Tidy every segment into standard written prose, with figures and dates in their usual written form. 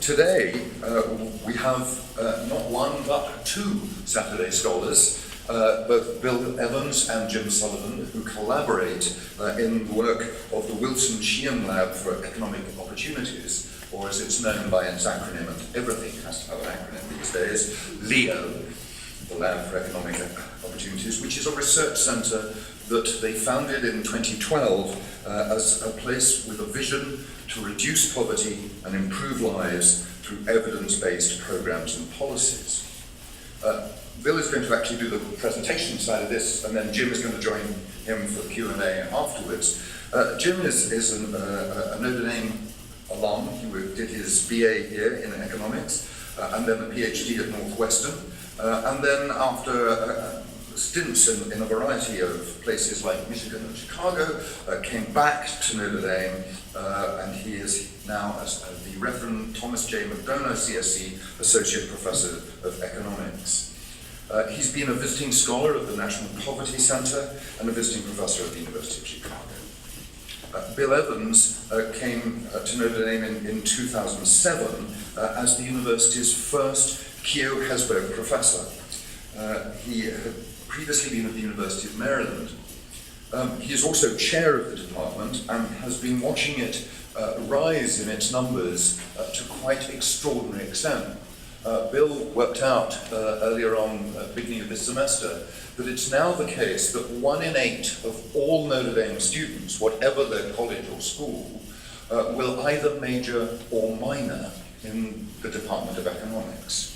Today, we have not one but two Saturday scholars, both Bill Evans and Jim Sullivan, who collaborate in the work of the Wilson Sheehan Lab for Economic Opportunities, or as it's known by its acronym, and everything has to have an acronym these days, LEO, the Lab for Economic Opportunities, which is a research centre that they founded in 2012 as a place with a vision to reduce poverty and improve lives through evidence-based programs and policies. Bill is going to actually do the presentation side of this, and then Jim is going to join him for the Q&A afterwards. Jim is a Notre Dame alum. He did his BA here in economics, and then a PhD at Northwestern. And then after stints in a variety of places like Michigan and Chicago, came back to Notre Dame, and he is now as the Reverend Thomas J. McDonough, CSC Associate Professor of Economics. He's been a visiting scholar of the National Poverty Center and a visiting professor at the University of Chicago. Bill Evans came to Notre Dame in 2007 as the university's first Keough-Hesburgh professor. He had previously been at the University of Maryland. He is also chair of the department and has been watching it rise in its numbers to quite extraordinary extent. Bill worked out earlier on, beginning of this semester, that it's now the case that 1 in 8 of all Notre Dame students, whatever their college or school, will either major or minor in the Department of Economics.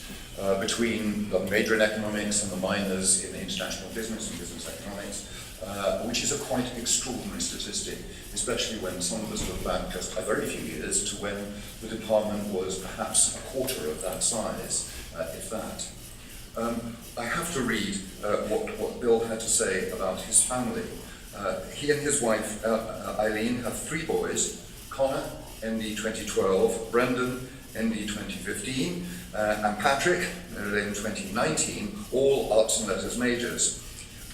Between the major in economics and the minors in international business and business economics, which is a quite extraordinary statistic, especially when some of us look back just a very few years to when the department was perhaps a quarter of that size, if that. I have to read what Bill had to say about his family. He and his wife, Eileen, have 3 boys: Connor, ND 2012, Brendan, ND 2015, and Patrick, Notre Dame 2019, all arts and letters majors.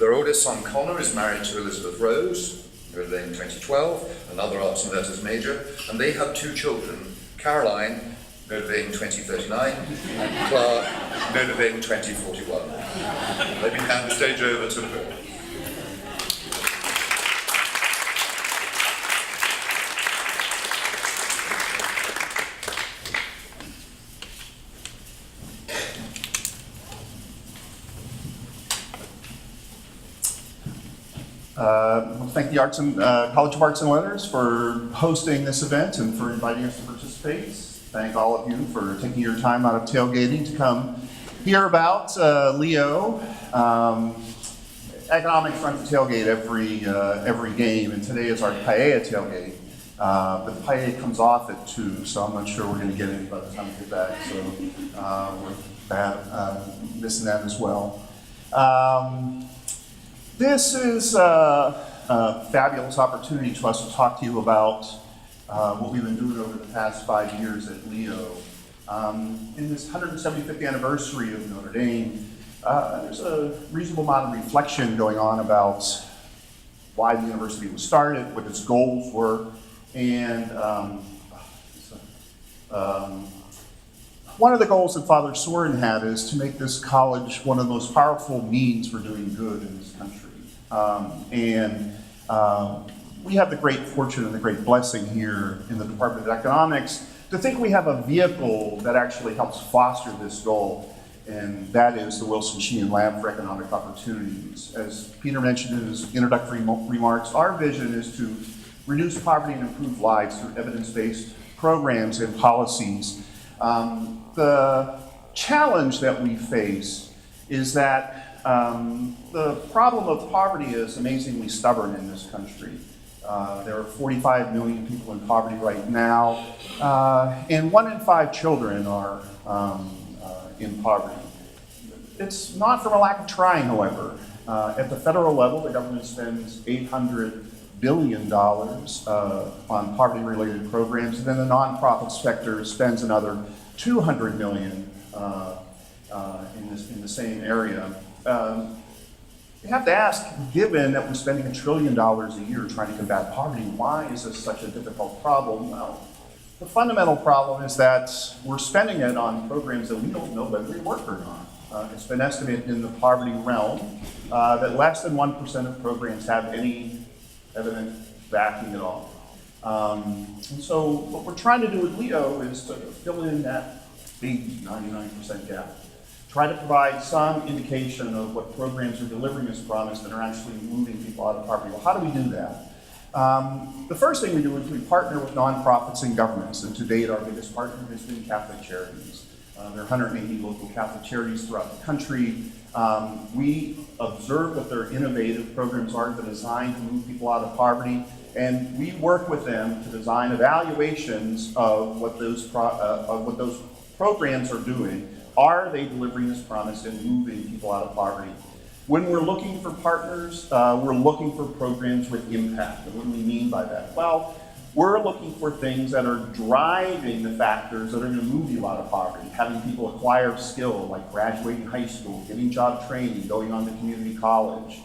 Their oldest son, Connor, is married to Elizabeth Rose, Notre Dame 2012, another arts and letters major, and they have 2 children, Caroline, Notre Dame 2039, and Clark, Notre Dame 2041. Let me hand the stage over to Bill. Thank the College of Arts and Letters for hosting this event and for inviting us to participate. Thank all of you for taking your time out of tailgating to come hear about LEO. Economics runs the tailgate every game, and today is our KAKA tailgate. But the KAKA comes off at 2, so I'm not sure we're going to get it by the time we get back. So we're bad missing that as well. This is a fabulous opportunity to us to talk to you about what we've been doing over the past 5 years at LEO. In this 175th anniversary of Notre Dame, there's a reasonable amount of reflection going on about why the university was started, what its goals were, and one of the goals that Father Sorin had is to make this college one of the most powerful means for doing good in this country. We have the great fortune and the great blessing here in the Department of Economics to think we have a vehicle that actually helps foster this goal, and that is the Wilson Sheehan Lab for Economic Opportunities. As Peter mentioned in his introductory remarks, our vision is to reduce poverty and improve lives through evidence-based programs and policies. The challenge that we face is that the problem of poverty is amazingly stubborn in this country. There are 45 million people in poverty right now, and 1 in 5 children are in poverty. It's not from a lack of trying, however. At the federal level, the government spends $800 billion on poverty-related programs, and then the nonprofit sector spends another $200 million in the same area. You have to ask, given that we're spending $1 trillion a year trying to combat poverty, why is this such a difficult problem? Well, The fundamental problem is that we're spending it on programs that we don't know whether they work or not. It's been estimated in the poverty realm that less than 1% of programs have any evident backing at all. And so what we're trying to do with Leo is to fill in that big 99% gap. Try to provide some indication of what programs are delivering as promised and are actually moving people out of poverty. Well, how do we do that? The first thing we do is we partner with nonprofits and governments, and to date our biggest partner has been KAKA Charities. There are 180 local KAKA Charities throughout the country. We observe what their innovative programs are that are designed to move people out of poverty, and we work with them to design evaluations of what those programs are doing. Are they delivering as promised and moving people out of poverty? When we're looking for partners, we're looking for programs with impact. And what do we mean by that? Well, we're looking for things that are driving the factors that are going to move you out of poverty, having people acquire skill, like graduating high school, getting job training, going on to community college.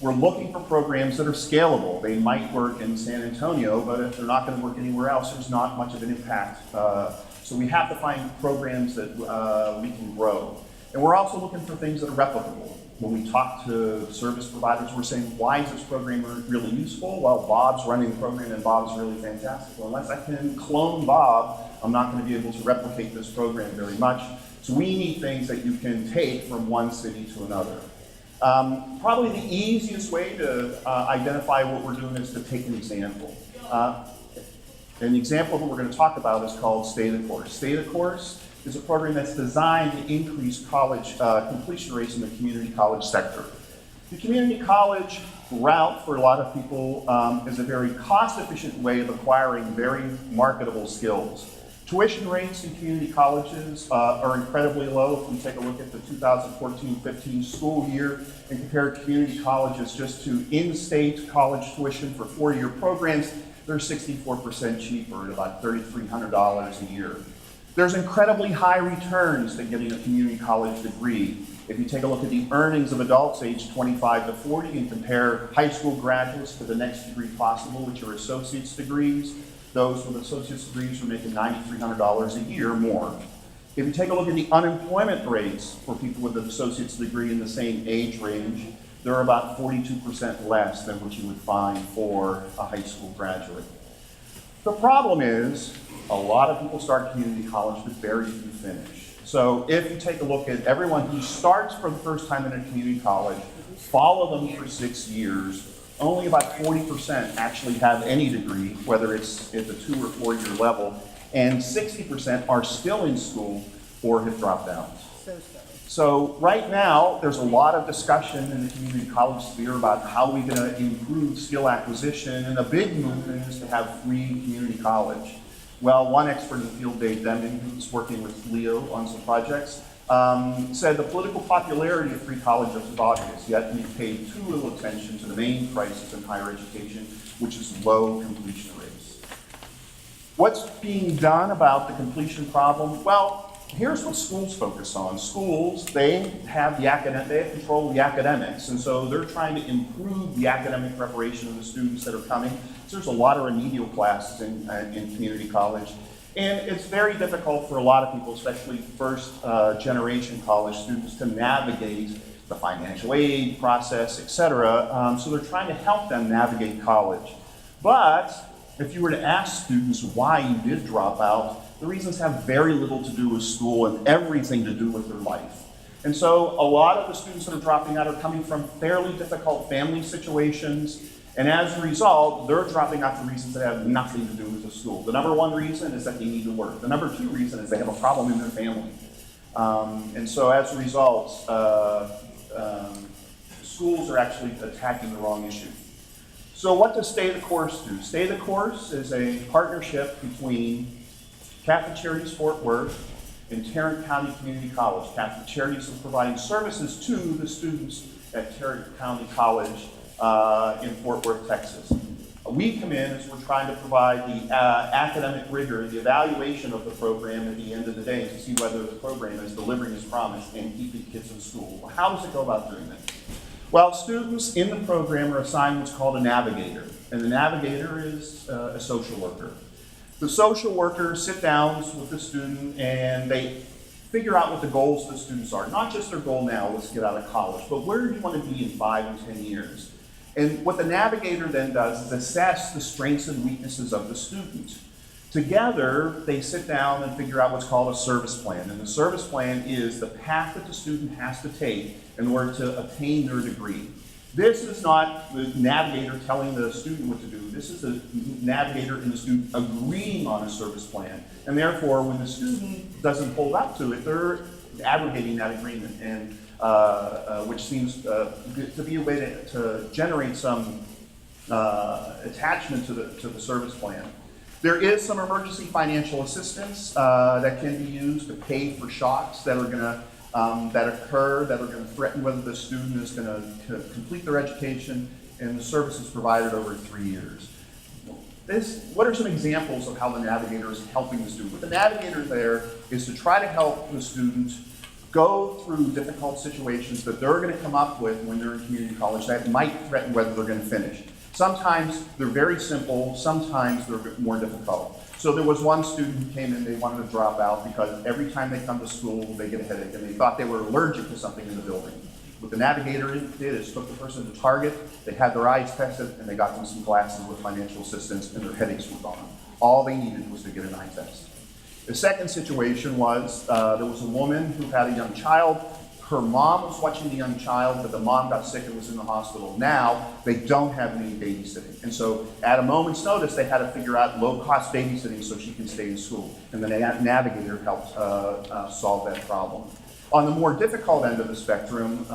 We're looking for programs that are scalable. They might work in San Antonio, but if they're not going to work anywhere else, there's not much of an impact. So we have to find programs that we can grow. And we're also looking for things that are replicable. When we talk to service providers, we're saying, why is this program really useful? Well, Bob's running the program and Bob's really fantastic. Well, unless I can clone Bob, I'm not going to be able to replicate this program very much. So we need things that you can take from one city to another. Probably the easiest way to identify what we're doing is to take an example. An example of what we're going to talk about is called Stay the Course. Stay the Course is a program that's designed to increase college completion rates in the community college sector. The community college route for a lot of people is a very cost-efficient way of acquiring very marketable skills. Tuition rates in community colleges are incredibly low. If we take a look at the 2014-15 school year and compare community colleges just to in-state college tuition for four-year programs, they're 64% cheaper at about $3,300 a year. There's incredibly high returns to getting a community college degree. If you take a look at the earnings of adults aged 25 to 40 and compare high school graduates to the next degree possible, which are associate's degrees, those with associate's degrees are making $9,300 a year more. If you take a look at the unemployment rates for people with an associate's degree in the same age range, they're about 42% less than what you would find for a high school graduate. The problem is, a lot of people start community college, but very few finish. So if you take a look at everyone who starts for the first time in a community college, follow them for 6 years, only about 40% actually have any degree, whether it's at the 2 or 4 year level, and 60% are still in school or have dropped out. So right now, there's a lot of discussion in the community college sphere about how we're going to improve skill acquisition, and a big movement is to have free community college. Well, one expert in the field, Dave Deming, who's working with Leo on some projects, said the political popularity of free college is obvious, yet we pay too little attention to the main crisis in higher education, which is low completion rates. What's being done about the completion problem? Well, here's what schools focus on. Schools, they have control of the academics, and so they're trying to improve the academic preparation of the students that are coming. So there's a lot of remedial classes in community college, and it's very difficult for a lot of people, especially first generation college students, to navigate the financial aid process, etc. So they're trying to help them navigate college. But if you were to ask students why you did drop out, the reasons have very little to do with school and everything to do with their life. And so a lot of the students that are dropping out are coming from fairly difficult family situations, and as a result, they're dropping out for reasons that have nothing to do with the school. The number one reason is that they need to work. The number two reason is they have a problem in their family. And so as a result, schools are actually attacking the wrong issue. So what does Stay the Course do? Stay the Course is a partnership between KAKA Charities Fort Worth and Tarrant County Community College. KAKA Charities is providing services to the students at Tarrant County College in Fort Worth, Texas. We come in as we're trying to provide the academic rigor, the evaluation of the program at the end of the day to see whether the program is delivering as promised and keeping kids in school. Well, how does it go about doing that? Well, students in the program are assigned what's called a navigator, and the navigator is a social worker. The social worker sit down with the student and they figure out what the goals of the students are. Not just their goal now, let's get out of college, but where do you want to be in 5 and 10 years? And what the navigator then does is assess the strengths and weaknesses of the student. Together, they sit down and figure out what's called a service plan. And the service plan is the path that the student has to take in order to attain their degree. This is not the navigator telling the student what to do. This is the navigator and the student agreeing on a service plan. And therefore, when the student doesn't hold up to it, they're abrogating that agreement, and which seems to be a way to generate some attachment to the service plan. There is some emergency financial assistance that can be used to pay for shocks that are going to that occur, that are going to threaten whether the student is going to complete their education, and the service is provided over 3 years. What are some examples of how the navigator is helping the student? What the navigator there is to try to help the student go through difficult situations that they're going to come up with when they're in community college that might threaten whether they're going to finish. Sometimes they're very simple, sometimes they're more difficult. So there was one student who came in, they wanted to drop out because every time they come to school, they get a headache, and they thought they were allergic to something in the building. What the navigator did is took the person to Target, they had their eyes tested, and they got them some glasses with financial assistance, and their headaches were gone. All they needed was to get an eye test. The second situation was, there was a woman who had a young child. Her mom was watching the young child, but the mom got sick and was in the hospital. Now, they don't have any babysitting. And so, at a moment's notice, they had to figure out low-cost babysitting so she can stay in school. And the navigator helped solve that problem. On the more difficult end of the spectrum,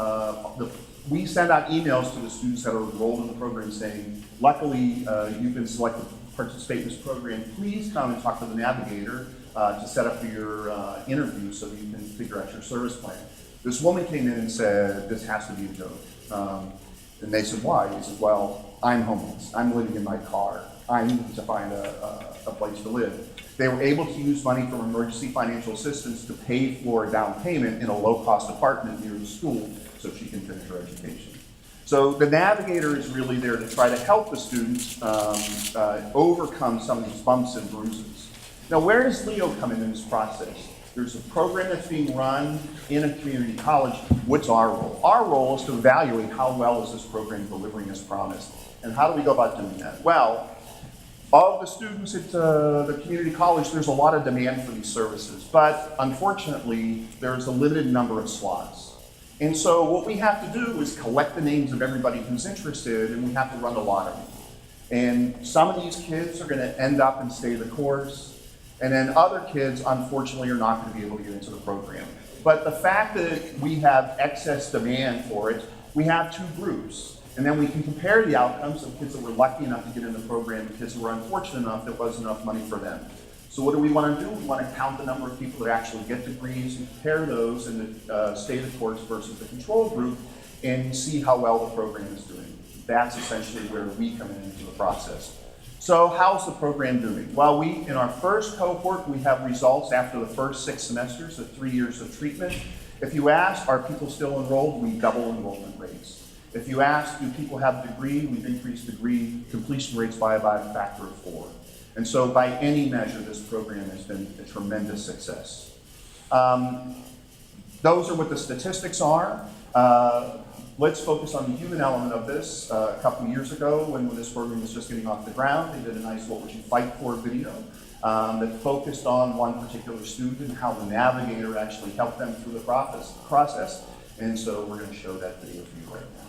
we send out emails to the students that are enrolled in the program saying, luckily, you've been selected to participate in this program. Please come and talk to the navigator to set up your interview so you can figure out your service plan. This woman came in and said, this has to be a joke. And they said, why? He said, well, I'm homeless. I'm living in my car. I need to find a place to live. They were able to use money from emergency financial assistance to pay for a down payment in a low-cost apartment near the school so she can finish her education. So the navigator is really there to try to help the students overcome some of these bumps and bruises. Now, where does Leo come in this process? There's a program that's being run in a community college. What's our role? Our role is to evaluate how well is this program delivering as promised. And how do we go about doing that? Well, of the students at the community college, there's a lot of demand for these services. But unfortunately, there's a limited number of slots. And so what we have to do is collect the names of everybody who's interested, and we have to run a lottery. And some of these kids are going to end up and stay the course. And then other kids, unfortunately, are not going to be able to get into the program. But the fact that we have excess demand for it, we have two groups. And then we can compare the outcomes of kids that were lucky enough to get in the program and kids who were unfortunate enough that wasn't enough money for them. So what do we want to do? We want to count the number of people that actually get degrees and compare those in the stay the course versus the control group and see how well the program is doing. That's essentially where we come into the process. So how's the program doing? Well, in our first cohort, we have results after the first 6 semesters of 3 years of treatment. If you ask, are people still enrolled? We double enrollment rates. If you ask, do people have a degree? We've increased degree completion rates by about a factor of 4. And so by any measure, this program has been a tremendous success. Those are what the statistics are. Let's focus on the human element of this. A couple of years ago, when this program was just getting off the ground, they did a nice "What Would You Fight For" video that focused on one particular student and how the navigator actually helped them through the process. And so we're going to show that video for you right now.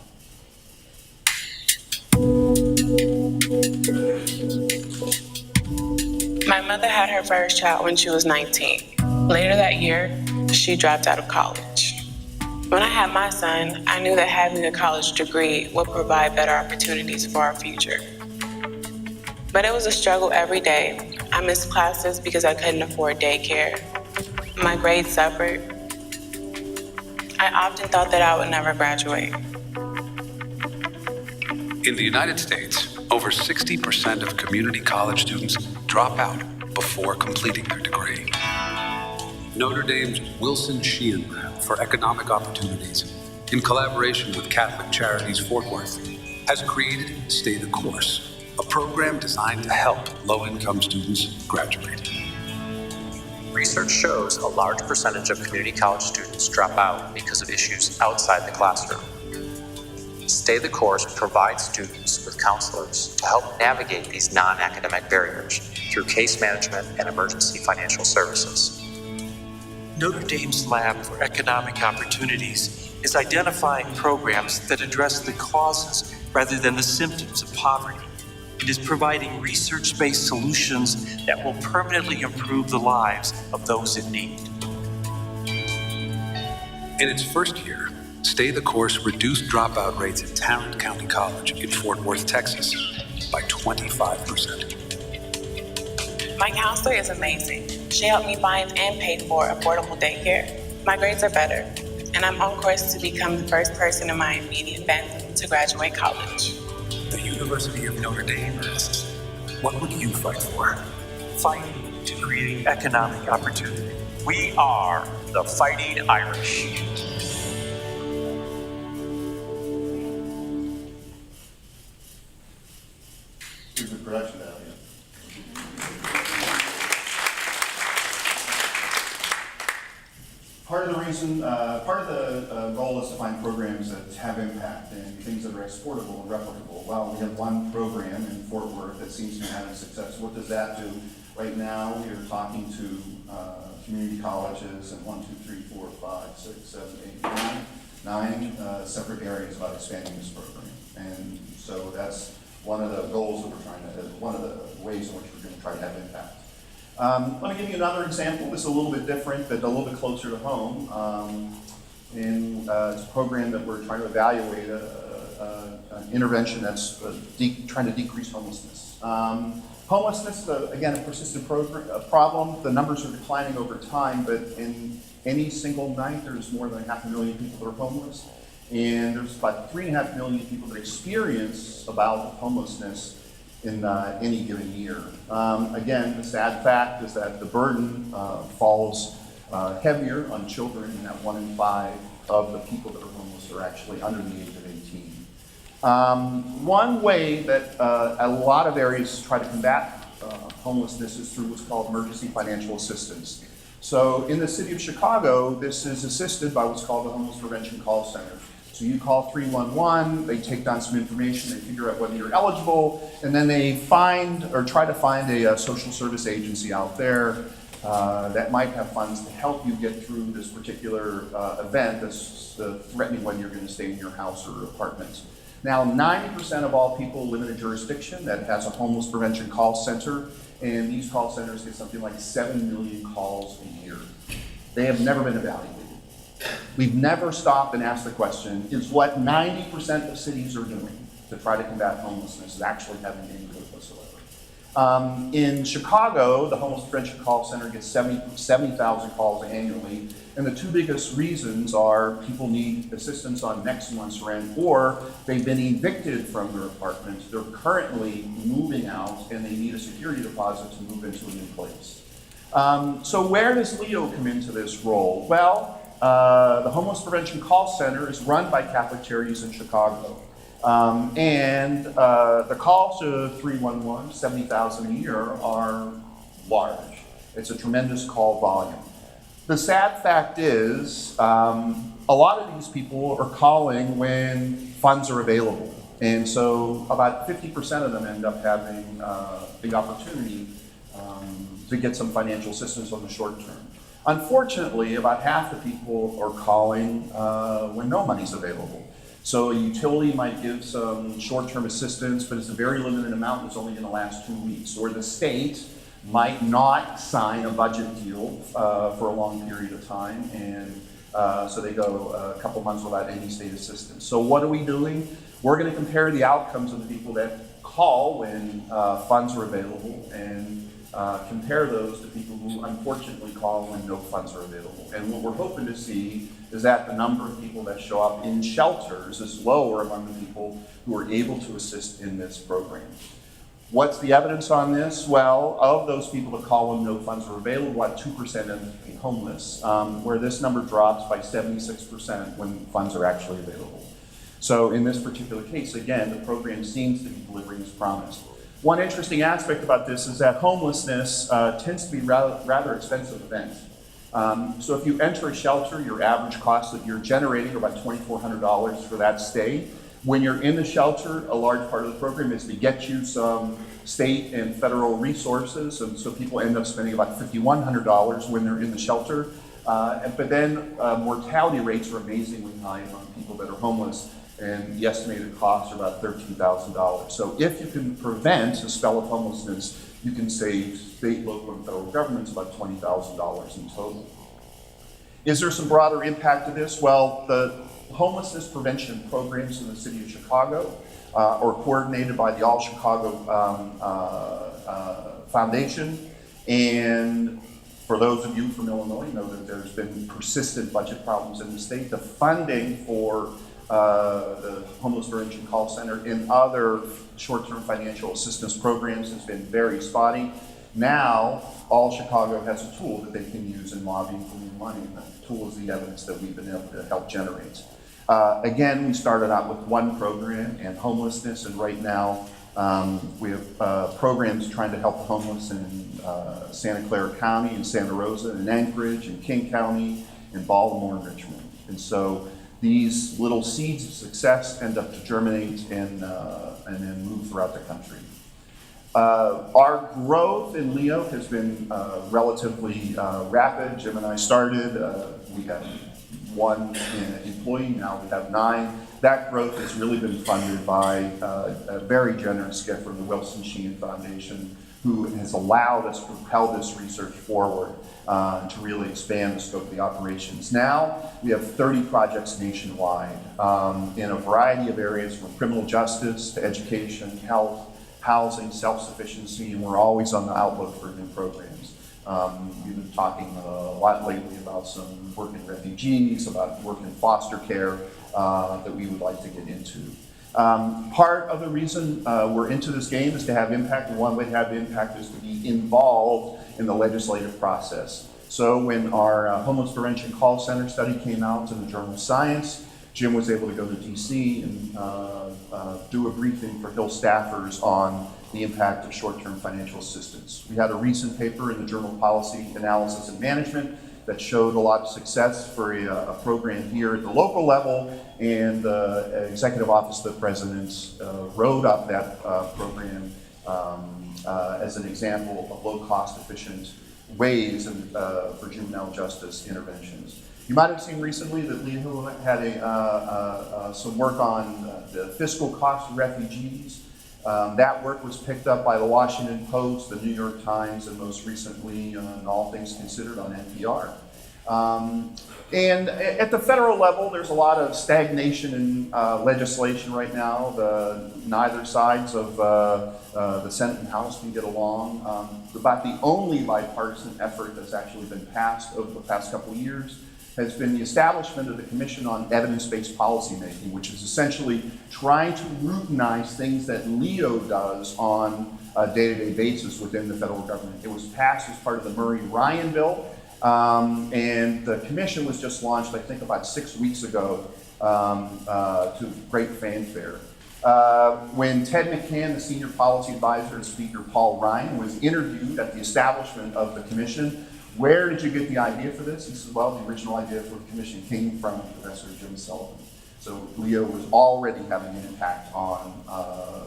My mother had her first child when she was 19. Later that year, she dropped out of college. When I had my son, I knew that having a college degree would provide better opportunities for our future. But it was a struggle every day. I missed classes because I couldn't afford daycare. My grades suffered. I often thought that I would never graduate. In the United States, over 60% of community college students drop out before completing their degree. Notre Dame's Wilson Sheehan Lab for Economic Opportunities, in collaboration with KAKA Charities Fort Worth, has created Stay the Course, a program designed to help low-income students graduate. Research shows a large percentage of community college students drop out because of issues outside the classroom. Stay the Course provides students with counselors to help navigate these non-academic barriers through case management and emergency financial services. Notre Dame's Lab for Economic Opportunities is identifying programs that address the causes rather than the symptoms of poverty. It is providing research-based solutions that will permanently improve the lives of those in need. In its first year, Stay the Course reduced dropout rates at Tarrant County College in Fort Worth, Texas, by 25%. My counselor is amazing. She helped me find and pay for affordable daycare. My grades are better, and I'm on course to become the first person in my immediate family to graduate college. The University of Notre Dame asks, what would you fight for? Fighting to create economic opportunity. We are the Fighting Irish. Here's the production value. Part of the reason, part of the goal is to find programs that have impact and things that are exportable and replicable. Well, we have one program in Fort Worth that seems to be having success. What does that do? Right now, we are talking to community colleges in 9 separate areas about expanding this program. And so that's one of the goals that we're trying to, one of the ways in which we're going to try to have impact. Let me give you another example. This is a little bit different, but a little bit closer to home. It's a program that we're trying to evaluate, an intervention that's trying to decrease homelessness. Homelessness, again, a persistent problem. The numbers are declining over time, but in any single night, there's more than 500,000 people that are homeless. And there's about 3.5 million people that experience a bout of homelessness in any given year. Again, the sad fact is that the burden falls heavier on children, and that 1 in 5 of the people that are homeless are actually under the age of 18. One way that a lot of areas try to combat homelessness is through what's called emergency financial assistance. So in the city of Chicago, this is assisted by what's called the Homeless Prevention Call Center. So you call 311, they take down some information, they figure out whether you're eligible, and then they find or try to find a social service agency out there that might have funds to help you get through this particular event that's threatening whether you're going to stay in your house or apartment. Now, 90% of all people live in a jurisdiction that has a homeless prevention call center, and these call centers get something like 7 million calls a year. They have never been evaluated. We've never stopped and asked the question, is what 90% of cities are doing to try to combat homelessness is actually having any good whatsoever? In Chicago, the Homeless Prevention Call Center gets 70,000 calls annually, and the two biggest reasons are people need assistance on next month's rent, or they've been evicted from their apartment, they're currently moving out, and they need a security deposit to move into a new place. So where does LEO come into this role? Well, the Homeless Prevention Call Center is run by KAKA Charities in Chicago. And the calls to 311, 70,000 a year, are large. It's a tremendous call volume. The sad fact is, a lot of these people are calling when funds are available. And so about 50% of them end up having the opportunity to get some financial assistance on the short term. Unfortunately, about half the people are calling when no money's available. So a utility might give some short-term assistance, but it's a very limited amount that's only going to last 2 weeks. Or the state might not sign a budget deal for a long period of time, and so they go a couple months without any state assistance. So what are we doing? We're going to compare the outcomes of the people that call when funds are available, and compare those to people who unfortunately call when no funds are available. And what we're hoping to see is that the number of people that show up in shelters is lower among the people who are able to assist in this program. What's the evidence on this? Well, of those people that call when no funds are available, about 2% end up being homeless, where this number drops by 76% when funds are actually available. So in this particular case, again, the program seems to be delivering its promise. One interesting aspect about this is that homelessness tends to be rather expensive event. So if you enter a shelter, your average cost that you're generating are about $2,400 for that stay. When you're in the shelter, a large part of the program is to get you some state and federal resources, and so people end up spending about $5,100 when they're in the shelter. But then mortality rates are amazingly high among people that are homeless, and the estimated costs are about $13,000. So if you can prevent a spell of homelessness, you can save state, local, and federal governments about $20,000 in total. Is there some broader impact to this? Well, the homelessness prevention programs in the city of Chicago are coordinated by the All Chicago Foundation. And for those of you from Illinois, know that there's been persistent budget problems in the state. The funding for the Homeless Prevention Call Center and other short-term financial assistance programs has been very spotty. Now, All Chicago has a tool that they can use in lobbying for more money. And the tool is the evidence that we've been able to help generate. Again, we started out with one program and homelessness, and right now we have programs trying to help the homeless in Santa Clara County, in Santa Rosa, in Anchorage, in King County, in Baltimore, and Richmond. And so these little seeds of success end up to germinate and then move throughout the country. Our growth in Leo has been relatively rapid. Jim and I started, we had one employee, now we have 9. That growth has really been funded by a very generous gift from the Wilson Sheehan Foundation, who has allowed us to propel this research forward to really expand the scope of the operations. Now we have 30 projects nationwide in a variety of areas, from criminal justice to education, health, housing, self-sufficiency, and we're always on the outlook for new programs. We've been talking a lot lately about some work in refugees, about work in foster care that we would like to get into. Part of the reason we're into this game is to have impact, and one way to have impact is to be involved in the legislative process. So when our Homeless Prevention Call Center study came out in the Journal of Science, Jim was able to go to DC and do a briefing for Hill staffers on the impact of short-term financial assistance. We had a recent paper in the Journal of Policy Analysis and Management that showed a lot of success for a program here at the local level, and the Executive Office of the President wrote up that program as an example of low-cost, efficient ways for juvenile justice interventions. You might have seen recently that Leo had some work on the fiscal cost of refugees. That work was picked up by the Washington Post, the New York Times, and most recently, All Things Considered, on NPR. And at the federal level, there's a lot of stagnation in legislation right now. Neither sides of the Senate and House can get along. About the only bipartisan effort that's actually been passed over the past couple of years has been the establishment of the Commission on Evidence-Based Policymaking, which is essentially trying to routinize things that Leo does on a day-to-day basis within the federal government. It was passed as part of the Murray-Ryan bill, and the commission was just launched, I think, about 6 weeks ago to great fanfare. When Ted McCann, the senior policy advisor to Speaker Paul Ryan, was interviewed at the establishment of the commission, where did you get the idea for this? He said, well, the original idea for the commission came from Professor Jim Sullivan. So Leo was already having an impact on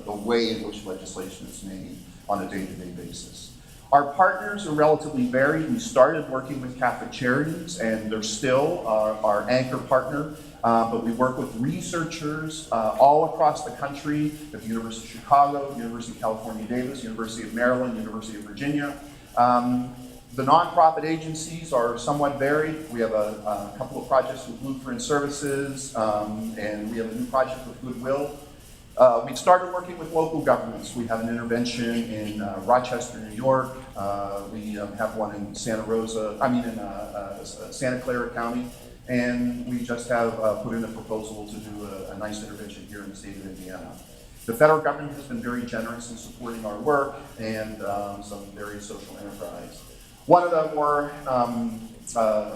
the way in which legislation is made on a day-to-day basis. Our partners are relatively varied. We started working with KAKA Charities, and they're still our anchor partner. But we work with researchers all across the country at the University of Chicago, University of California, Davis, University of Maryland, University of Virginia. The nonprofit agencies are somewhat varied. We have a couple of projects with Lutheran Services, and we have a new project with Goodwill. We've started working with local governments. We have an intervention in Rochester, New York. We have one in Santa Clara County. And we just have put in a proposal to do a nice intervention here in the state of Indiana. The federal government has been very generous in supporting our work and some various social enterprise. One of the more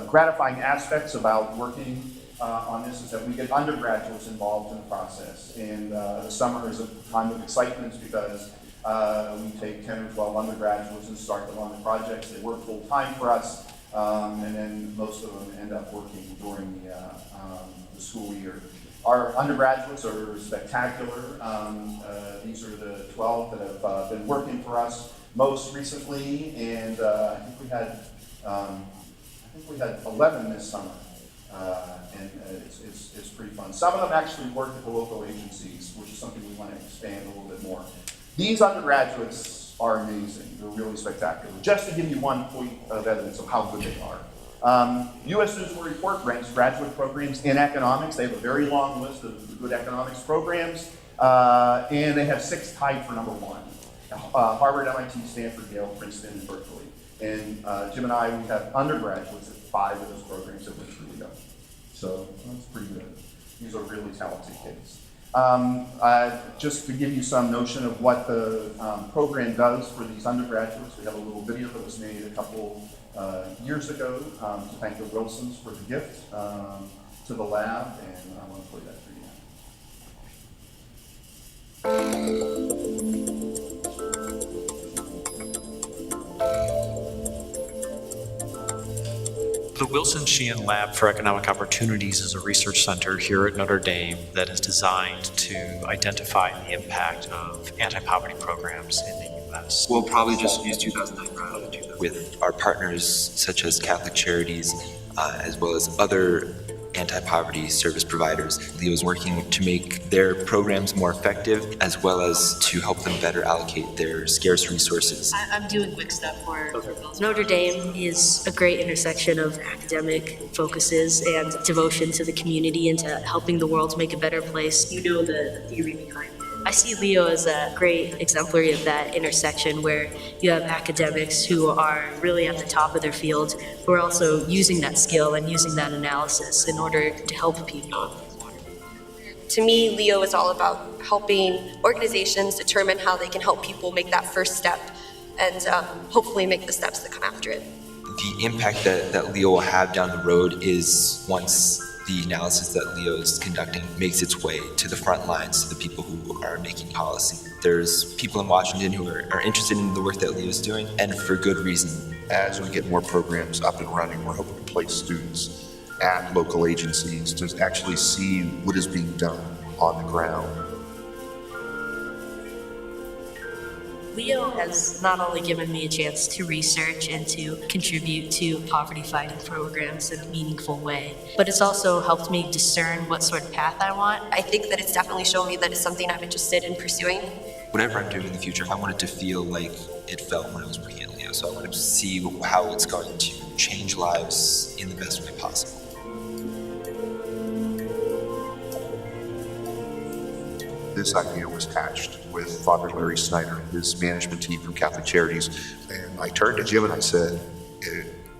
gratifying aspects about working on this is that we get undergraduates involved in the process. And the summer is a time of excitement because We take 10 or 12 undergraduates and start them on the projects. They work full time for us, and then most of them end up working during the school year. Our undergraduates are spectacular. These are the 12 that have been working for us most recently, and I think we had 11 this summer, and it's pretty fun. Some of them actually work at the local agencies, which is something we want to expand a little bit more. These undergraduates are amazing. They're really spectacular. Just to give you one point of evidence of how good they are. U.S. News and World Report ranks graduate programs in economics. They have a very long list of good economics programs, and they have 6 tied for number 1. Harvard, MIT, Stanford, Yale, Princeton, and Berkeley. And Jim and I, we have undergraduates at 5 of those programs at which we go. So that's pretty good. These are really talented kids. Just to give you some notion of what the program does for these undergraduates, we have a little video that was made a couple years ago to thank the Wilsons for the gift to the lab, and I want to play that for you. The Wilson Sheehan Lab for Economic Opportunities is a research center here at Notre Dame that is designed to identify the impact of anti-poverty programs in the U.S. We'll probably just use 2009 round with our partners such as KAKA Charities, as well as other anti-poverty service providers. Leo is working to make their programs more effective, as well as to help them better allocate their scarce resources. I'm doing quick stuff for Notre Dame is a great intersection of academic focuses and devotion to the community and to helping the world make a better place. You know the theory behind it. I see Leo as a great exemplary of that intersection where you have academics who are really at the top of their field, who are also using that skill and using that analysis in order to help people. To me, Leo is all about helping organizations determine how they can help people make that first step and hopefully make the steps that come after it. The impact that Leo will have down the road is once the analysis that Leo is conducting makes its way to the front lines, to the people who are making policy. There's people in Washington who are interested in the work that Leo is doing, and for good reason. As we get more programs up and running, we're hoping to place students at local agencies to actually see what is being done on the ground. Leo has not only given me a chance to research and to contribute to poverty-fighting programs in a meaningful way, but it's also helped me discern what sort of path I want. I think that it's definitely shown me that it's something I'm interested in pursuing. Whatever I'm doing in the future, I want it to feel like it felt when I was working at Leo, so I want to see how it's going to change lives in the best way possible. This idea was hatched with Father Larry Snyder and his management team from KAKA Charities. And I turned to Jim and I said,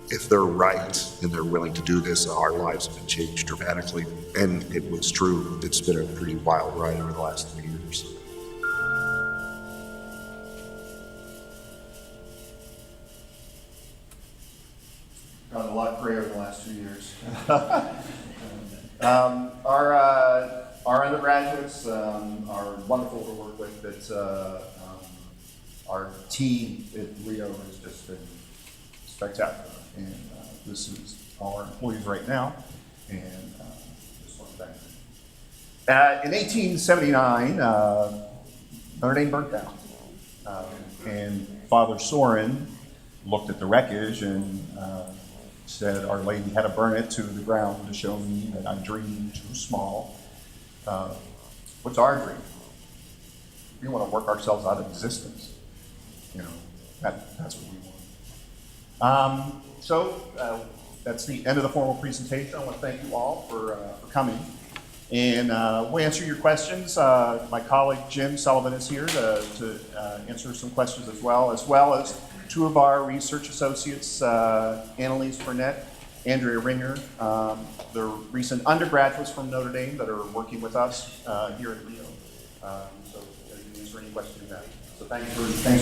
if they're right and they're willing to do this, our lives have been changed dramatically. And it was true. It's been a pretty wild ride over the last 3 years. Gotten a lot grayer in the last 2 years. Our undergraduates are wonderful to work with. But our team at Leo has just been spectacular, and this is all our employees right now. And just want to thank them. In 1879, Notre Dame burnt down, and Father Sorin looked at the wreckage and said, "Our Lady had to burn it to the ground to show me that I dreamed too small." What's our dream? We want to work ourselves out of existence. You know, that's what we want. So that's the end of the formal presentation. I want to thank you all for coming. And we'll answer your questions. My colleague Jim Sullivan is here to answer some questions as well as 2 of our research associates, Annalise Burnett, Andrea Ringer. They're recent undergraduates from Notre Dame that are working with us here at Leo. So you can answer any questions you have. So thanks for attending.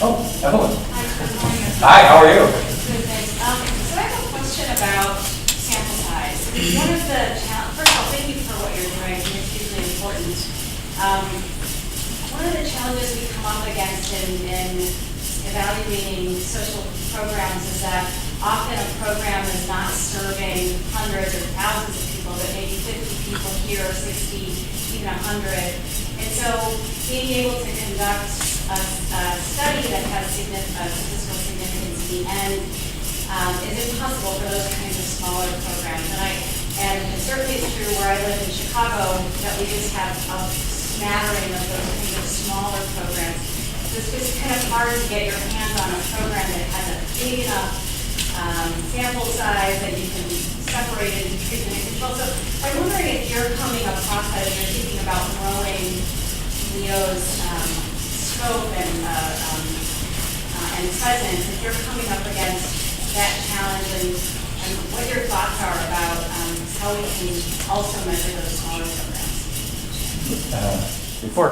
Oh, Evelyn. Hi, how are you? Good, thanks. So I have a question about sample size. One of the challenges, first of all, thank you for what you're doing. It's hugely important. One of the challenges we come up against in evaluating social programs is that often a program is not serving hundreds or thousands of people, but maybe 50 people here, 60, even 100. And so being able to conduct a study that has statistical significance in the end is impossible for those kinds of smaller programs. And it certainly is true where I live in Chicago that we just have a smattering of those kinds of smaller programs. So it's just kind of hard to get your hands on a program that has a big enough sample size that you can separate into treatment and control. So I'm wondering if you're coming across that, if you're thinking about growing Leo's scope and presence, if you're coming up against that challenge and what your thoughts are about how we can also measure those smaller programs. Before,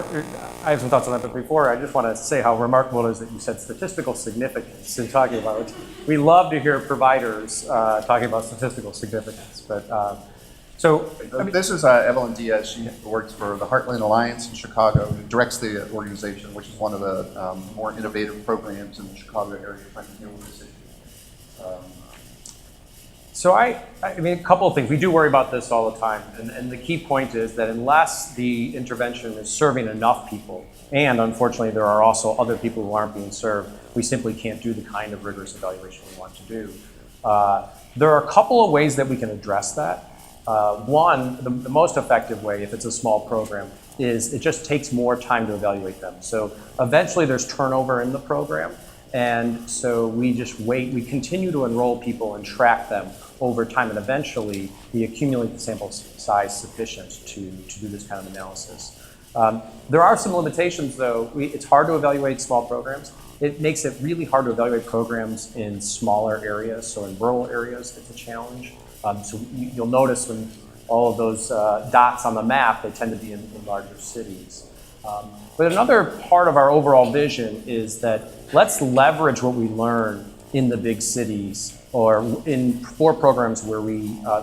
I have some thoughts on that, but before, I just want to say how remarkable it is that you said statistical significance in talking about it. We love to hear providers talking about statistical significance, but this is Evelyn Diaz. She works for the Heartland Alliance in Chicago, who directs the organization, which is one of the more innovative programs in the Chicago area trying to deal with this issue. So I mean, a couple of things. We do worry about this all the time, and the key point is that unless the intervention is serving enough people, and unfortunately there are also other people who aren't being served, we simply can't do the kind of rigorous evaluation we want to do. There are a couple of ways that we can address that. One, the most effective way, if it's a small program, is it just takes more time to evaluate them. So eventually there's turnover in the program, and so we just wait. We continue to enroll people and track them over time, and eventually we accumulate the sample size sufficient to do this kind of analysis. There are some limitations, though. It's hard to evaluate small programs. It makes it really hard to evaluate programs in smaller areas. So in rural areas, it's a challenge. So you'll notice when all of those dots on the map, they tend to be in larger cities. But another part of our overall vision is that let's leverage what we learn in the big cities or for programs where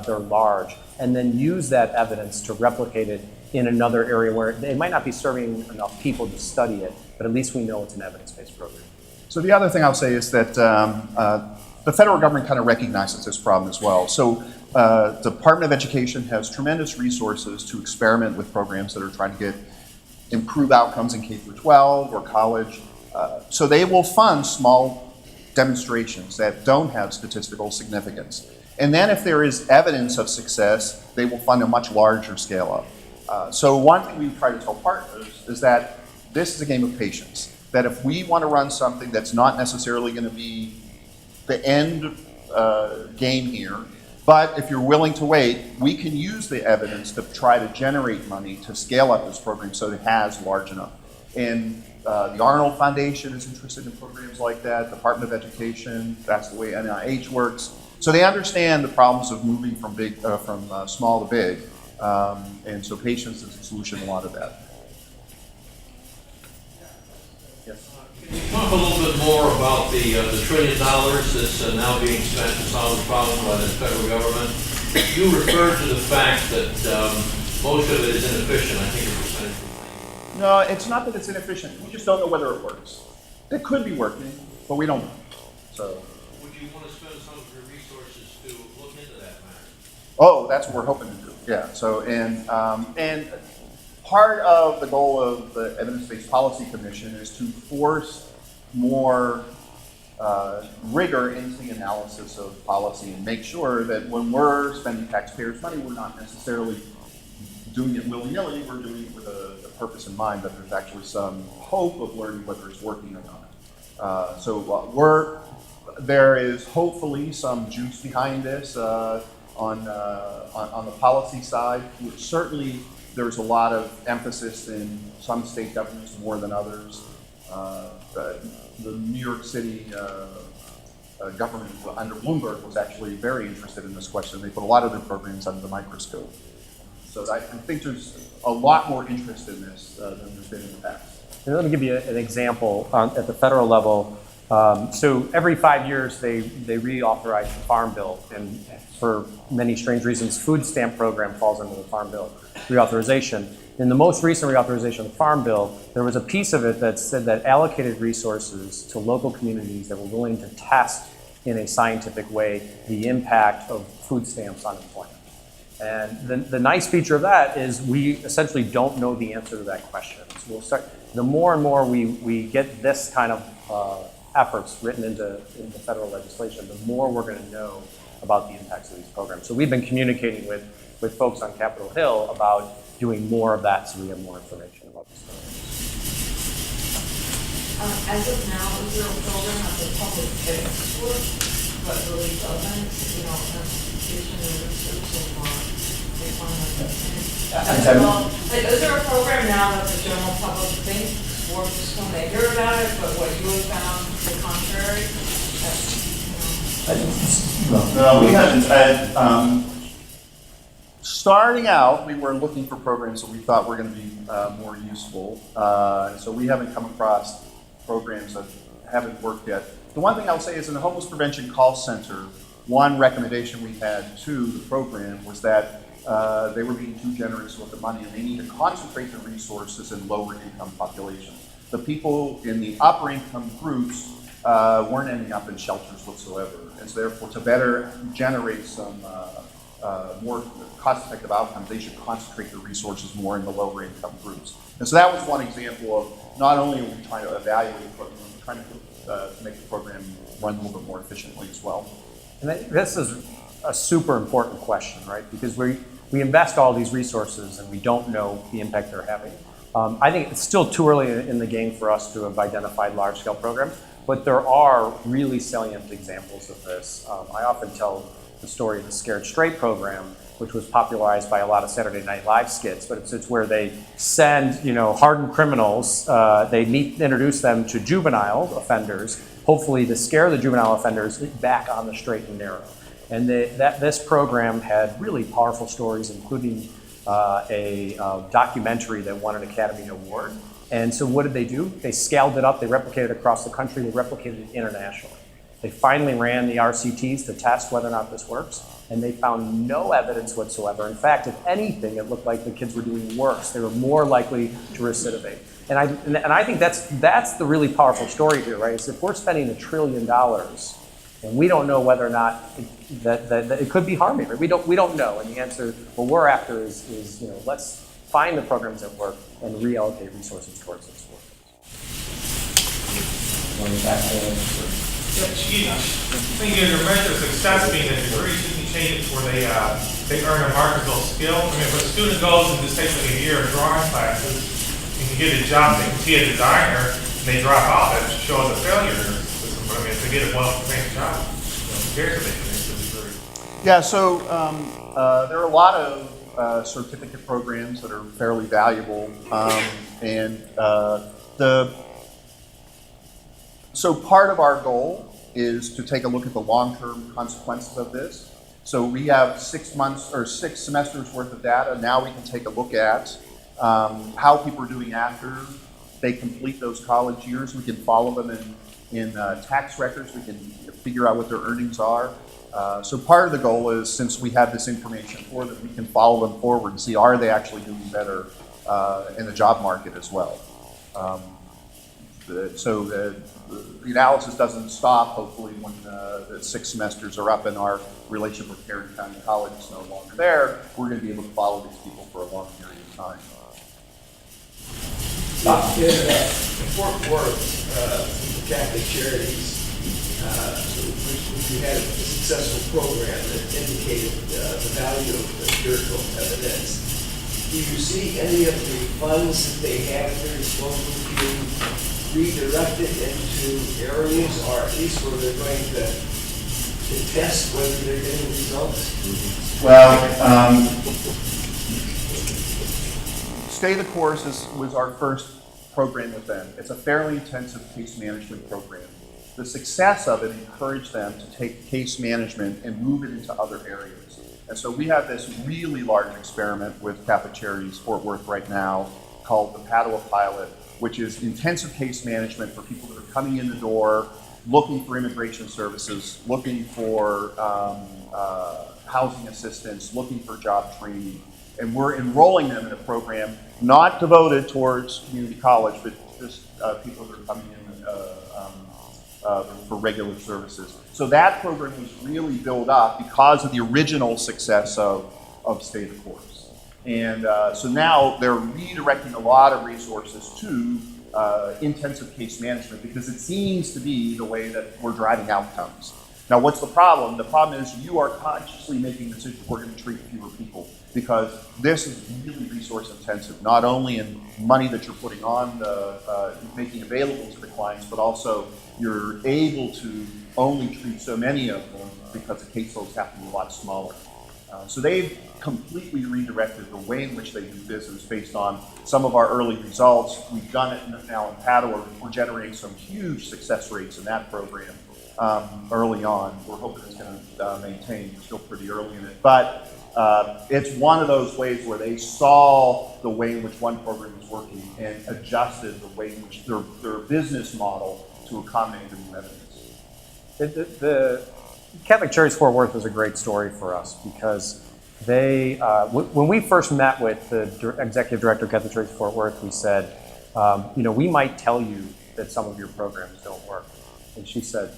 they're large, and then use that evidence to replicate it in another area where it might not be serving enough people to study it, but at least we know it's an evidence-based program. So the other thing I'll say is that the federal government kind of recognizes this problem as well. So the Department of Education has tremendous resources to experiment with programs that are trying to improve outcomes in K-12 or college. So they will fund small demonstrations that don't have statistical significance. And then if there is evidence of success, they will fund a much larger scale up. So one thing we try to tell partners is that this is a game of patience. That if we want to run something that's not necessarily going to be the end game here, but if you're willing to wait, we can use the evidence to try to generate money to scale up this program so it has large enough. And the Arnold Foundation is interested in programs like that, Department of Education, that's the way NIH works. So they understand the problems of moving from small to big, and so patience is the solution to a lot of that. Yes. Can you talk a little bit more about the $1 trillion that's now being spent to solve the problem by the federal government? You referred to the fact that most of it is inefficient. I think it's percentage. No, it's not that it's inefficient. We just don't know whether it works. It could be working, but we don't know. So. Would you want to spend some of your resources to look into that matter? Oh, that's what we're hoping to do. Yeah. So and part of the goal of the Evidence-Based Policy Commission is to force more rigor into the analysis of policy and make sure that when we're spending taxpayers' money, we're not necessarily doing it willy-nilly. We're doing it with a purpose in mind, that there's actually some hope of learning whether it's working or not. There is hopefully some juice behind this on the policy side. Certainly, there's a lot of emphasis in some state governments more than others. The New York City government under Bloomberg was actually very interested in this question. They put a lot of their programs under the microscope. So I think there's a lot more interest in this than there's been in the past. And let me give you an example. At the federal level, So every 5 years, they reauthorize the Farm Bill, and for many strange reasons, food stamp program falls under the Farm Bill reauthorization. In the most recent reauthorization of the Farm Bill, there was a piece of it that said that allocated resources to local communities that were willing to test in a scientific way the impact of food stamps on employment. And the nice feature of that is we essentially don't know the answer to that question. So we'll start, the more and more we get this kind of efforts written into federal legislation, the more we're going to know about the impacts of these programs. So we've been communicating with folks on Capitol Hill about doing more of that so we have more information about these programs. As of now, is there a program at the public ethics work, but really doesn't, education and research and is there a program now that the general public thinks works when they hear about it, but what you have found the contrary? No, we haven't. Starting out, we were looking for programs that we thought were going to be more useful. So we haven't come across programs that haven't worked yet. The one thing I'll say is in the Homeless Prevention Call Center, one recommendation we had to the program was that they were being too generous with the money and they need to concentrate the resources in lower income populations. The people in the upper income groups weren't ending up in shelters whatsoever. And so therefore, to better generate some more cost-effective outcomes, they should concentrate their resources more in the lower income groups. And so that was one example of not only are we trying to evaluate the program, we're trying to make the program run a little bit more efficiently as well. And I think this is a super important question, right? Because we invest all these resources and we don't know the impact they're having. I think it's still too early in the game for us to have identified large-scale programs, but there are really salient examples of this. I often tell the story of the Scared Straight program, which was popularized by a lot of Saturday Night Live skits, but it's where they send, hardened criminals, they introduce them to juvenile offenders, hopefully to scare the juvenile offenders back on the straight and narrow. And this program had really powerful stories, including a documentary that won an Academy Award. And so what did they do? They scaled it up, they replicated it across the country, they replicated it internationally. They finally ran the RCTs to test whether or not this works, and they found no evidence whatsoever. In fact, if anything, it looked like the kids were doing worse. They were more likely to recidivate. And I think that's the really powerful story here, right? Is if we're spending $1 trillion and we don't know whether or not that it could be harming, right? We don't know. And the answer, what we're after is let's find the programs that work and reallocate resources towards those programs. I think your measure of success being a degree, shouldn't you change it to where they earn a marketable skill? I mean, if a student goes and just takes like a year of drawing classes and can get a job, they can be a designer, and they drop off, that shows a failure system. But I mean, if they get a well-paying job, who cares if they finish the degree? Yeah, so there are a lot of certificate programs that are fairly valuable, so part of our goal is to take a look at the long-term consequences of this. So we have 6 months or 6 semesters worth of data. Now we can take a look at how people are doing after they complete those college years. We can follow them in tax records. We can figure out what their earnings are. So part of the goal is, since we have this information for them, we can follow them forward and see, are they actually doing better in the job market as well. So the analysis doesn't stop, hopefully, when the 6 semesters are up and our relationship with Tarrant County College is no longer there. We're going to be able to follow these people for a long period of time. In Fort Worth, KAKA Charities, we had a successful program that indicated the value of empirical evidence. Do you see any of the funds that they have at their disposal being redirected into areas, or at least where they're going to test whether they're getting results? Well, Stay the Course was our first program with them. It's a fairly intensive case management program. The success of it encouraged them to take case management and move it into other areas. And so we have this really large experiment with KAKA Charities Fort Worth right now called the Padua Pilot, which is intensive case management for people that are coming in the door looking for immigration services, looking for housing assistance, looking for job training, and we're enrolling them in a program not devoted towards community college, but just people that are coming in for regular services. So that program was really built up because of the original success of Stay the Course. And so now they're redirecting a lot of resources to intensive case management because it seems to be the way that we're driving outcomes. Now, what's the problem? The problem is you are consciously making decisions we're going to treat fewer people because this is really resource intensive, not only in money that you're putting on, making available to the clients, but also you're able to only treat so many of them because the caseloads have to be a lot smaller. So they've completely redirected the way in which they do business based on some of our early results. We've done it now in Padua. We're generating some huge success rates in that program early on. We're hoping it's going to maintain. We're still pretty early in it. But it's one of those ways where they saw the way in which one program was working and adjusted the way in which their business model to accommodate the new evidence. The Catholic Charities Fort Worth is a great story for us because they, when we first met with the executive director of Catholic Charities Fort Worth, we said, we might tell you that some of your programs don't work. And she said,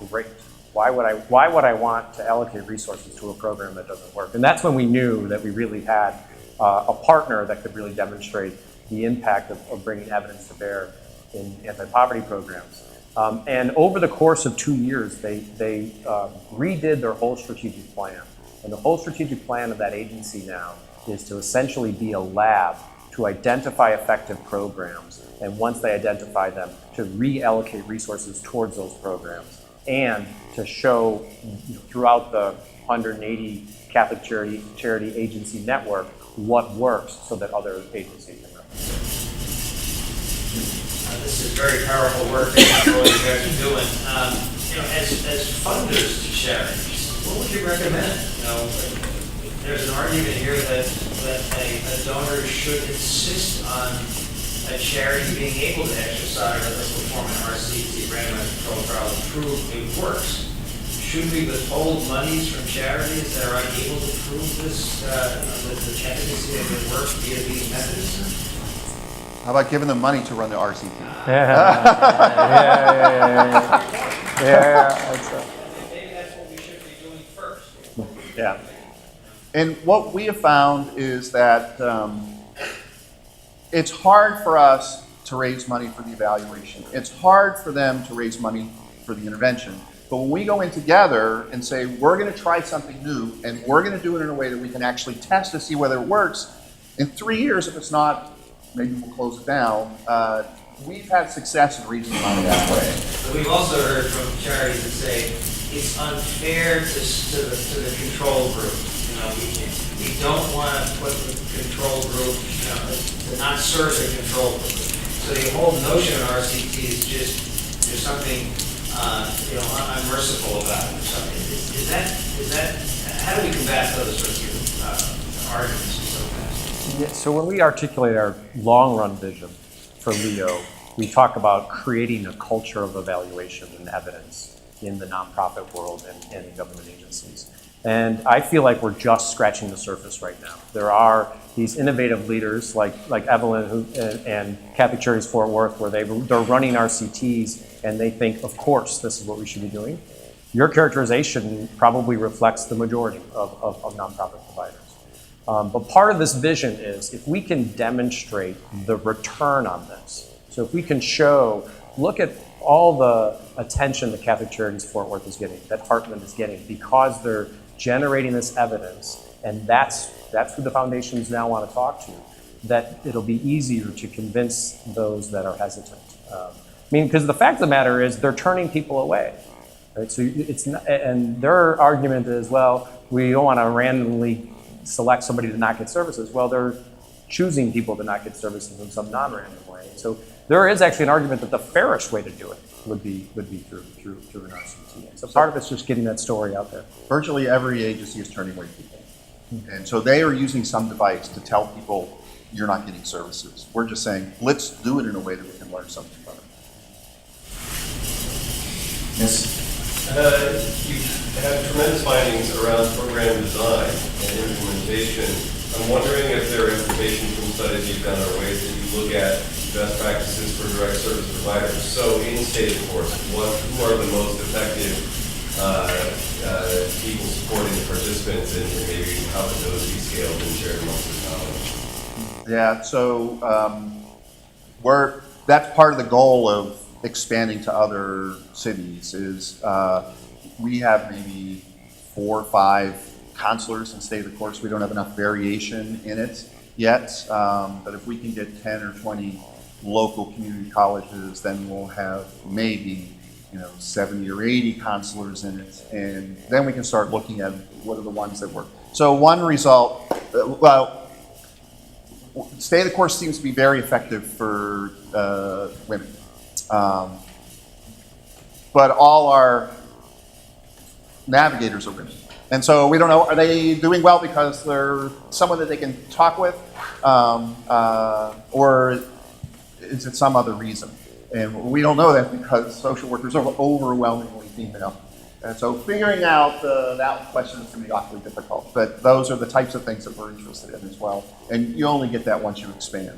great. Why would I want to allocate resources to a program that doesn't work? And that's when we knew that we really had a partner that could really demonstrate the impact of bringing evidence to bear in anti-poverty programs. And over the course of 2 years, they redid their whole strategic plan. And the whole strategic plan of that agency now is to essentially be a lab to identify effective programs. And once they identify them, to reallocate resources towards those programs. And to show throughout the 180 Catholic charity agency network what works so that other agencies can replicate. This is very powerful work that all you guys are doing. As funders to charities, what would you recommend? There's an argument here that a donor should insist on a charity being able to exercise or perform an RCT, randomized controlled trial, and prove it works. Should we withhold monies from charities that are unable to prove this, the efficacy of it works via these mechanisms? How about giving them money to run the RCT? Maybe that's what we should be doing first. Yeah. And what we have found is that it's hard for us to raise money for the evaluation. It's hard for them to raise money for the intervention. But when we go in together and say, we're going to try something new, and we're going to do it in a way that we can actually test to see whether it works, in 3 years, if it's not, maybe we'll close it down. We've had success in raising money that way. But we've also heard from charities that say it's unfair to the control group. We don't want to put the control group, to not serve the control group. So the whole notion of RCT is just there's something unmerciful about it. So is that how do we combat those sorts of arguments? Yeah, so when we articulate our long-run vision for Leo, we talk about creating a culture of evaluation and evidence in the nonprofit world and in government agencies. And I feel like we're just scratching the surface right now. There are these innovative leaders like Evelyn and Catholic Charities Fort Worth, where they're running RCTs and they think, of course, this is what we should be doing. Your characterization probably reflects the majority of nonprofit providers. But part of this vision is if we can demonstrate the return on this. So if we can show, look at all the attention that Catholic Charities Fort Worth is getting, that Heartland is getting, because they're generating this evidence, and that's who the foundations now want to talk to, that it'll be easier to convince those that are hesitant. Because the fact of the matter is they're turning people away. Right? So it's not, and their argument is, well, we don't want to randomly select somebody to not get services. Well, they're choosing people to not get services in some non-random way. So there is actually an argument that the fairest way to do it would be through an RCT. So part of it's just getting that story out there. Virtually every agency is turning away people. And so they are using some device to tell people you're not getting services. We're just saying, let's do it in a way that we can learn something from it. You have tremendous findings around program design and implementation. I'm wondering if there are implications from studies you've done or ways that you look at best practices for direct service providers. So in state of course, who are the most effective people supporting the participants, and maybe how could those be scaled and shared amongst the college? Yeah, so that's part of the goal of expanding to other cities is we have maybe 4 or 5 counselors in state of the course. We don't have enough variation in it yet, but if we can get 10 or 20 local community colleges, then we'll have maybe 70 or 80 counselors in it, and then we can start looking at what are the ones that work. So one result, stay the course seems to be very effective for women, but all our navigators are women. And so we don't know, are they doing well because they're someone that they can talk with, or is it some other reason? And we don't know that because social workers are overwhelmingly female. And so figuring out that question is going to be awfully difficult. But those are the types of things that we're interested in as well. And you only get that once you expand.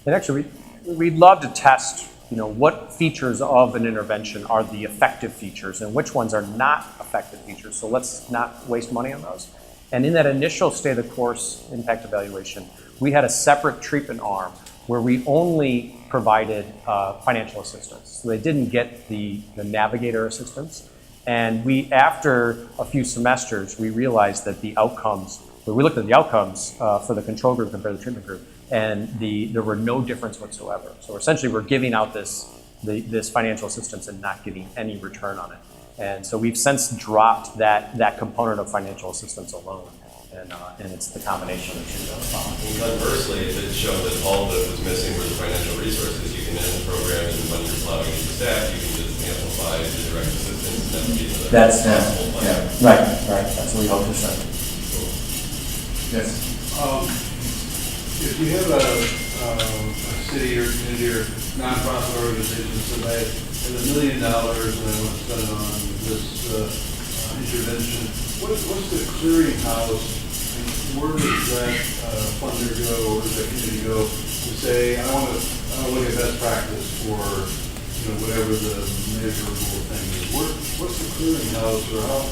And actually, we'd love to test, what features of an intervention are the effective features and which ones are not effective features. So let's not waste money on those. And in that initial state of the course impact evaluation, we had a separate treatment arm where we only provided financial assistance. So they didn't get the navigator assistance. And after a few semesters, we realized that the outcomes, we looked at the outcomes for the control group compared to the treatment group, and there were no difference whatsoever. So essentially we're giving out this financial assistance and not getting any return on it. And so we've since dropped that component of financial assistance alone. And it's the combination of the two. Conversely, if it showed that all that was missing were the financial resources, you can end the program, and when you're plowing into staff, you can just amplify the direct assistance. And that would be the possible plan. Yeah, right. That's what we hope to show. Yes. If you have a city or community or nonprofit organization, so they have $1 million and they want to spend it on this intervention, what's the clearinghouse? Where does that funder go, or does that community go to say, I want to look at best practice for whatever the measurable thing is? What's the clearinghouse, or how?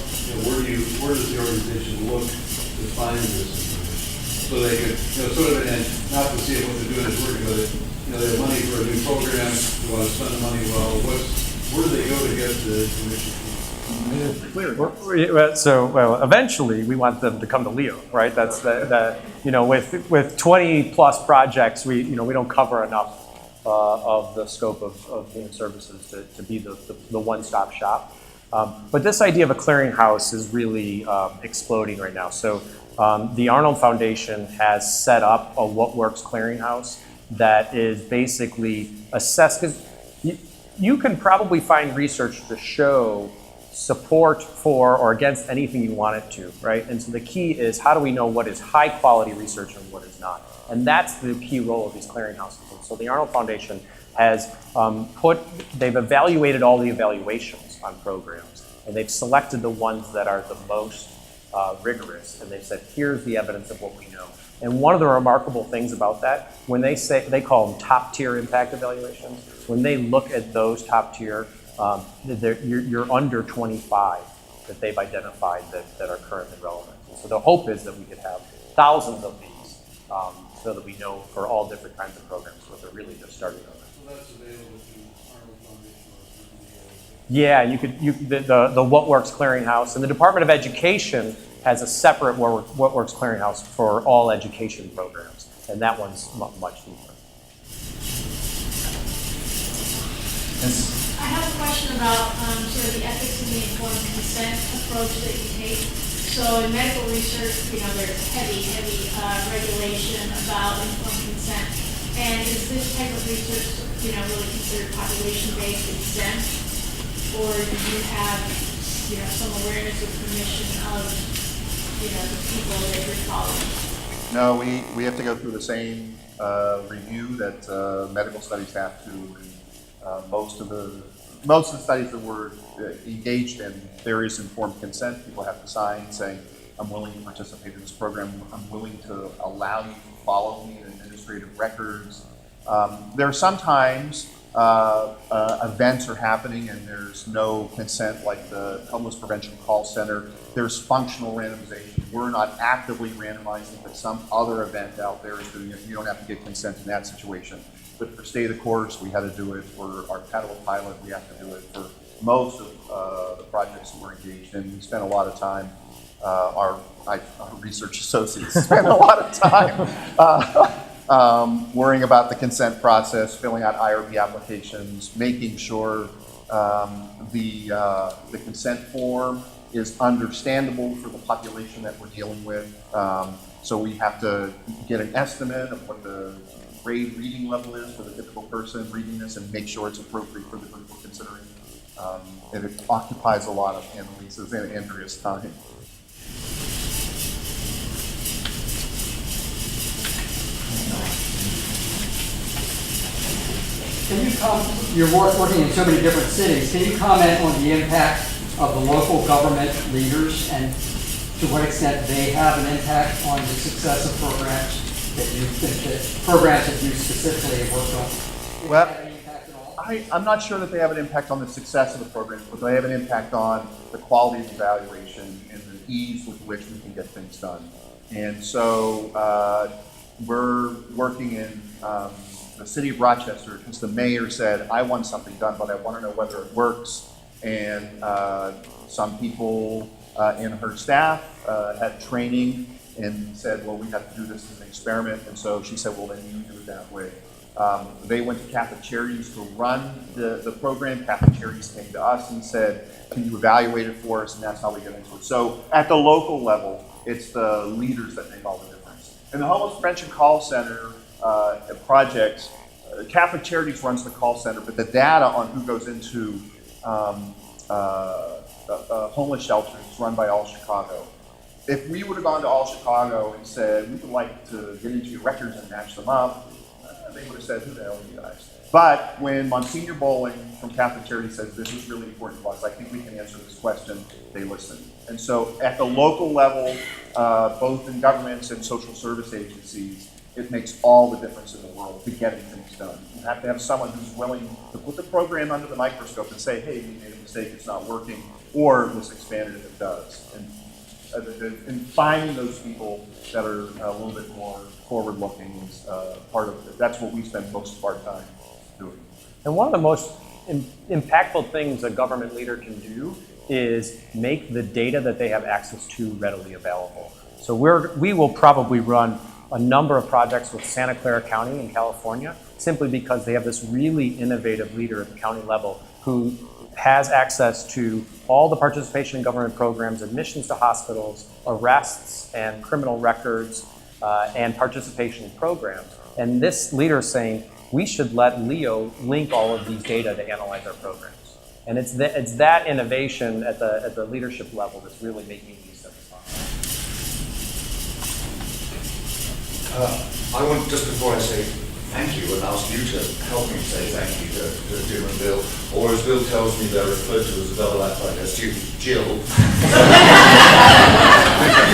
Where does the organization look to find this information? So they could sort of, and not to see if what they're doing is working, but they have money for a new program, they want to spend the money well. Where do they go to get the information? Eventually we want them to come to Leo, right? That's with 20 plus projects, we don't cover enough of the scope of human services to be the one-stop shop. But this idea of a clearinghouse is really exploding right now. So the Arnold Foundation has set up a What Works clearinghouse that is basically assessed, because you can probably find research to show support for or against anything you want it to, right? And so the key is, how do we know what is high quality research and what is not? And that's the key role of these clearinghouses. And so the Arnold Foundation has they've evaluated all the evaluations on programs, and they've selected the ones that are the most rigorous, and they've said, here's the evidence of what we know. And one of the remarkable things about that, when they call them top tier impact evaluations, when they look at those top tier, you're under 25 that they've identified that are currently relevant. And so the hope is that we could have thousands of these so that we know for all different kinds of programs, but they're really just starting on it. So that's available to Arnold Foundation? Yeah, the What Works Clearinghouse, and the Department of Education has a separate What Works Clearinghouse for all education programs, and that one's much deeper. I have a question about sort of the ethics and the informed consent approach that you take. So in medical research, there's heavy regulation about informed consent. And is this type of research, really considered population-based exempt? Or do you have, some awareness or permission of, the people that you're following? No, we have to go through the same review that medical studies have to. Most of the most of the studies that we're engaged in, there is informed consent. People have to sign saying, I'm willing to participate in this program. I'm willing to allow you to follow me in administrative records. There are sometimes events are happening and there's no consent, like the Homeless Prevention Call Center. There's functional randomization. We're not actively randomizing, but some other event out there is doing it. You don't have to get consent in that situation. But for Stay the Course, we had to do it. For our Paddle Pilot, we have to do it. For most of the projects that we're engaged in, we spend a lot of time, our research associates spend a lot of time worrying about the consent process, filling out IRB applications, making sure the consent form is understandable for the population that we're dealing with. So we have to get an estimate of what the grade reading level is for the typical person reading this and make sure it's appropriate for the group we're considering. And it occupies a lot of Annalise's and Andrea's time. Can you you're working in so many different cities, can you comment on the impact of the local government leaders and to what extent they have an impact on the success of programs that you think that you specifically have worked on? Well, I'm not sure that they have an impact on the success of the programs, but they have an impact on the quality of evaluation and the ease with which we can get things done. And so we're working in the city of Rochester, because the mayor said, I want something done, but I want to know whether it works. And some people in her staff had training and said, well, we have to do this as an experiment. And so she said, well, then you do it that way. They went to KAKA Charities to run the program. KAKA Charities came to us and said, can you evaluate it for us? And that's how we get into it. So at the local level, it's the leaders that make all the difference. And the Homeless Prevention Call Center projects, KAKA Charities runs the call center, but the data on who goes into homeless shelters is run by All Chicago. If we would have gone to All Chicago and said, we would like to get into your records and match them up, they would have said, who the hell are you guys? But when Monsignor Bowling from KAKA Charities says, this is really important to us, I think we can answer this question, they listen. And so at the local level, both in governments and social service agencies, it makes all the difference in the world to getting things done. You have to have someone who's willing to put the program under the microscope and say, hey, we made a mistake, it's not working, or let's expand it if it does. And finding those people that are a little bit more forward-looking is part of it. That's what we spend most of our time doing. And one of the most impactful things a government leader can do is make the data that they have access to readily available. So we will probably run a number of projects with Santa Clara County in California, simply because they have this really innovative leader at the county level who has access to all the participation in government programs, admissions to hospitals, arrests and criminal records, and participation in programs. And this leader is saying, we should let Leo link all of these data to analyze our programs. And it's that innovation at the leadership level that's really making these things possible. I want, just before I say thank you, and ask you to help me say thank you to Jim and Bill, or as Bill tells me they're referred to as a double act like their student, Jill.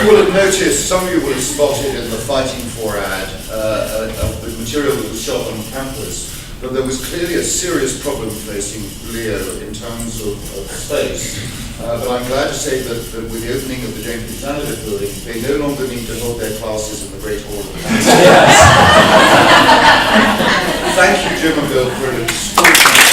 You will have noticed, some of you will have spotted in the Fighting For ad, the material that was shot on campus, that there was clearly a serious problem facing Leo in terms of space. But I'm glad to say that with the opening of the James Canada building, they no longer need to hold their classes in the Great Hall of the Thank you, Jim and Bill, for an extraordinary